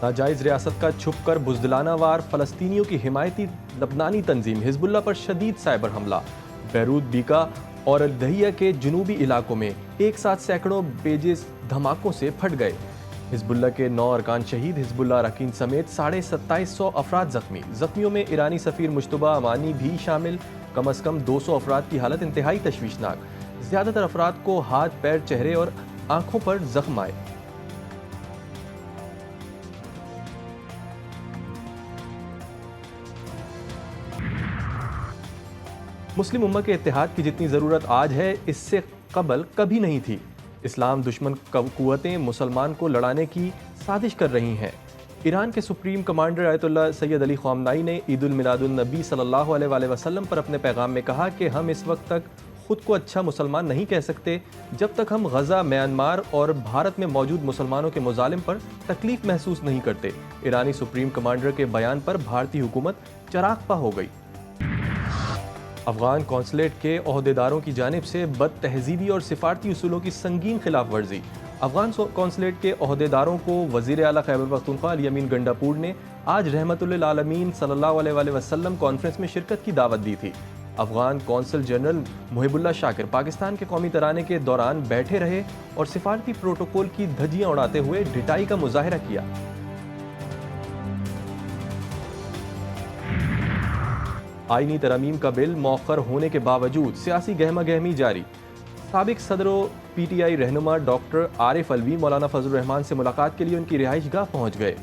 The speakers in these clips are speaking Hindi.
नाजायज़ रियासत का छुप कर बुज़दिलाना वार फ़लस्तीनियों की हिमायती लबनानी तंजीम हिजबुल्लाह पर शदीद साइबर हमला। बैरूत, बीका और अल दहिया के जुनूबी इलाकों में एक साथ सैकड़ों बेजिस धमाकों से फट गए। हिजबुल्लाह के 9 अरकान शहीद, हिजबुल्लाह अरकान समेत 2750 अफराद जख्मी। जख्मियों में ईरानी सफ़ीर मुश्तबा अमानी भी शामिल। कम अज़ कम 200 अफराद की हालत इंतहाई तशवीशनाक। ज़्यादातर अफराद को हाथ, पैर, चेहरे और आंखों पर जख्म आए। मुस्लिम उम्मा के इत्तेहाद की जितनी ज़रूरत आज है, इससे कबल कभी नहीं थी। इस्लाम दुश्मन क़ुव्वतें मुसलमान को लड़ाने की साजिश कर रही हैं। ईरान के supreme commander Ayatollah Syed Ali Khamenei ने ईद उल मिलादुन नबी सल्लल्लाहु अलैहि वसल्लम पर अपने पैगाम में कहा कि हम इस वक्त तक खुद को अच्छा मुसलमान नहीं कह सकते जब तक हम गज़ा, म्यांमार और भारत में मौजूद मुसलमानों के मुजालिम पर तकलीफ महसूस नहीं करते। ईरानी सुप्रीम कमांडर के बयान पर भारतीय हुकूमत चरागपा हो गई। अफगान कौंसलेट के ओहदेदारों की जानिब से बद तहजीबी और सिफारती उसूलों की संगीन खिलाफ वर्जी। अफगान कौंसलेट के ओहदेदारों को वज़ीर आला खैबर पख्तूनख्वा अल यमीन गंडापुर ने आज रहमतुल्लिल आलमीन सल्लल्लाहु अलैहि वसल्लम कॉन्फ्रेंस में शिरकत की दावत दी थी। अफगान कौंसल जनरल मुहिबुल्लाह शाकिर पाकिस्तान के कौमी तराने के दौरान बैठे रहे और सिफारती प्रोटोकॉल की धज्जियां उड़ाते हुए ढिठाई का मुजाहरा किया। आईनी तरमीम का बिल मौखर होने के बावजूद सियासी गहमा गहमी जारी। साबिक सदर PTI रहनुमा डॉक्टर आरिफ अलवी मौलाना फजल रहमान से मुलाकात के लिए उनकी रिहाइशगाह पहुंच गए।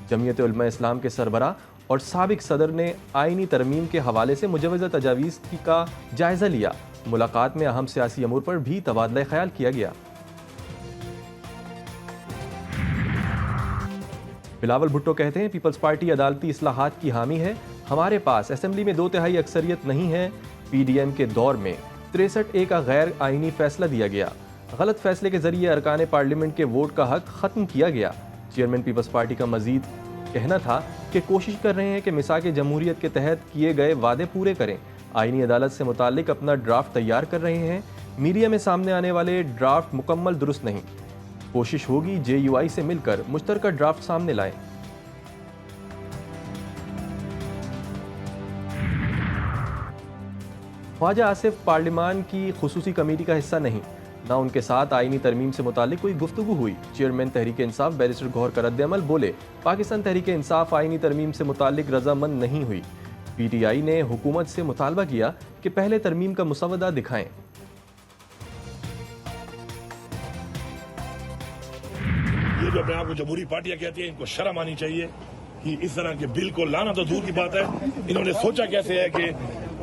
जमीयत उलमा इस्लाम के सरबरा और साबिक सदर ने आईनी तरमीम के हवाले से मुजवज़ा तजावीज़ का जायज़ा लिया। मुलाकात में अहम सियासी अमूर पर भी तबादला ख्याल किया गया। बिलावल भुट्टो कहते हैं, पीपल्स पार्टी अदालती इस्लाहात की हामी है। हमारे पास असेंबली में 2/3 अक्सरियत नहीं है। PDM के दौर में 63A का गैर आईनी फैसला दिया गया। गलत फैसले के जरिए अरकान पार्लियामेंट के वोट का हक खत्म किया गया। चेयरमैन पीपल्स पार्टी का मजीद कहना था कि कोशिश कर रहे हैं कि मिसाक जमहूरियत के तहत किए गए वादे पूरे करें। आईनी अदालत से मुताल्लिक अपना ड्राफ्ट तैयार कर रहे हैं। मीडिया में सामने आने वाले ड्राफ्ट मुकम्मल दुरुस्त नहीं। कोशिश होगी JUI से मिलकर मुश्तरका ड्राफ्ट सामने लाएं। ख्वाजा आसिफ पार्लियामान की खुसूसी कमेटी का हिस्सा नहीं, ना उनके साथ आईनी तरमीम से मुतालिक कोई गुफ्तगू हुई। चेयरमैन तहरीक इंसाफ बैरिस्टर गौहर का रद्द-ए-अमल बोले, पाकिस्तान तहरीक इंसाफ आईनी तरमीम से मुतालिक रजामंद नहीं हुई। PTI ने हुकूमत से मुतालबा किया कि पहले तरमीम का मुसवदा दिखाएं। ये जो अपने आप को जमहूरी पार्टियां कहती हैं, इनको शर्म आनी चाहिए कि इस तरह के बिल को लाना तो दूर की बात है, इन्होंने सोचा कैसे है कि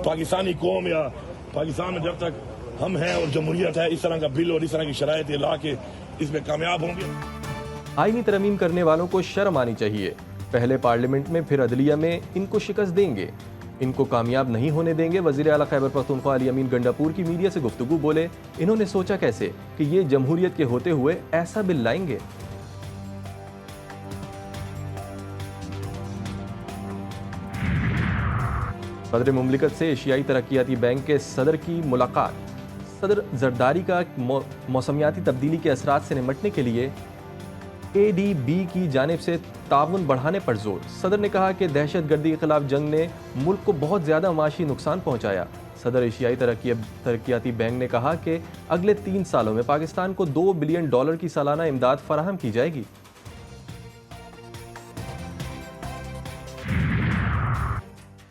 पाकिस्तानी कौम या पाकिस्तान में जब तक हम हैं और जमहूरियत है, इस तरह का बिल और इस तरह की शराइत ला के इसमें कामयाब होंगे। आईनी तरमीम करने वालों को शर्म आनी चाहिए। पहले पार्लियामेंट में फिर अदलिया में इनको शिकस्त देंगे, इनको कामयाब नहीं होने देंगे। वज़ीर आला खैबर पख्तूनख्वा अल यमीन गंडापुर की मीडिया से गुफ्तगू बोले, इन्होंने सोचा कैसे कि ये जमहूरियत के होते हुए ऐसा बिल लाएंगे। सदर मुमलिकत से एशियाई तरक्याती बैंक के सदर की मुलाकात। सदर जरदारी का मौसमियाती तब्दीली के असरात से निमटने के लिए ADB की जानिब से ताउन बढ़ाने पर जोर। सदर ने कहा कि दहशत गर्दी के खिलाफ जंग ने मुल्क को बहुत ज़्यादा माशी नुकसान पहुँचाया। सदर एशियाई तरक्याती बैंक ने कहा कि अगले 3 सालों में पाकिस्तान को $2 बिलियन की सालाना इमदाद फराहम की जाएगी।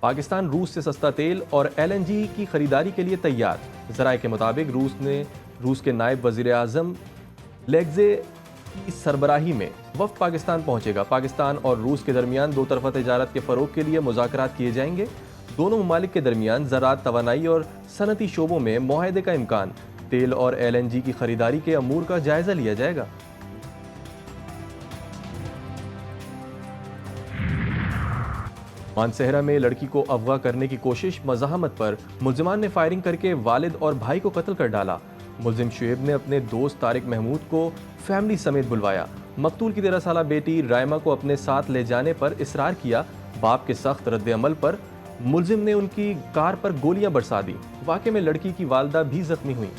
पाकिस्तान रूस से सस्ता तेल और LNG की खरीदारी के लिए तैयार। ज़राए के मुताबिक रूस के नायब वज़ीर आज़म लेग्जे की सरबराही में वफ़द पाकिस्तान पहुँचेगा। पाकिस्तान और रूस के दरमियान 2 तरफ़ा तजारत के फ़रोग़ के लिए मुज़ाकरात किए जाएंगे। दोनों ममालिक के दरमियान ज़राअत, तवानाई और सनती शोबों में मुआहदे का इम्कान। तेल और LNG की खरीदारी के अमूर का जायज़ा लिया जाएगा। मानसहरा में लड़की को अगवा करने की कोशिश, मज़ाहमत पर मुल्ज़िमान ने फायरिंग करके वालिद और भाई को कत्ल कर डाला। मुल्ज़िम शुएब ने अपने दोस्त तारिक महमूद को फैमिली समेत बुलवाया। मकतूल की 13 साला बेटी रायमा को अपने साथ ले जाने पर इसरार किया। बाप के सख्त रद्द-ए-अमल पर मुल्ज़िम ने उनकी कार पर गोलियां बरसा दी। वाक़े में लड़की की वालदा भी जख्मी हुई।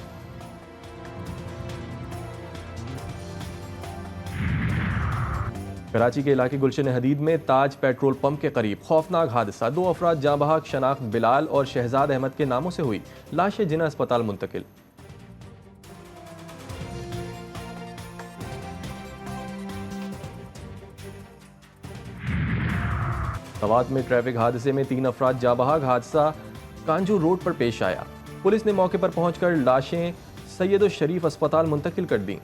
कराची के इलाके गुलशन हदीद में ताज पेट्रोल पंप के करीब खौफनाक हादसा। 2 अफराद जाँ बहक शनाख्त बिलाल और शहजाद अहमद के नामों से हुई। लाशें जिना अस्पताल मुंतकिल। सवात में ट्रैफिक हादसे में 3 अफराद जाँ बहक। हादसा कांजू रोड पर पेश आया। पुलिस ने मौके पर पहुंचकर लाशें सैयद शरीफ अस्पताल मुंतकिल कर दी।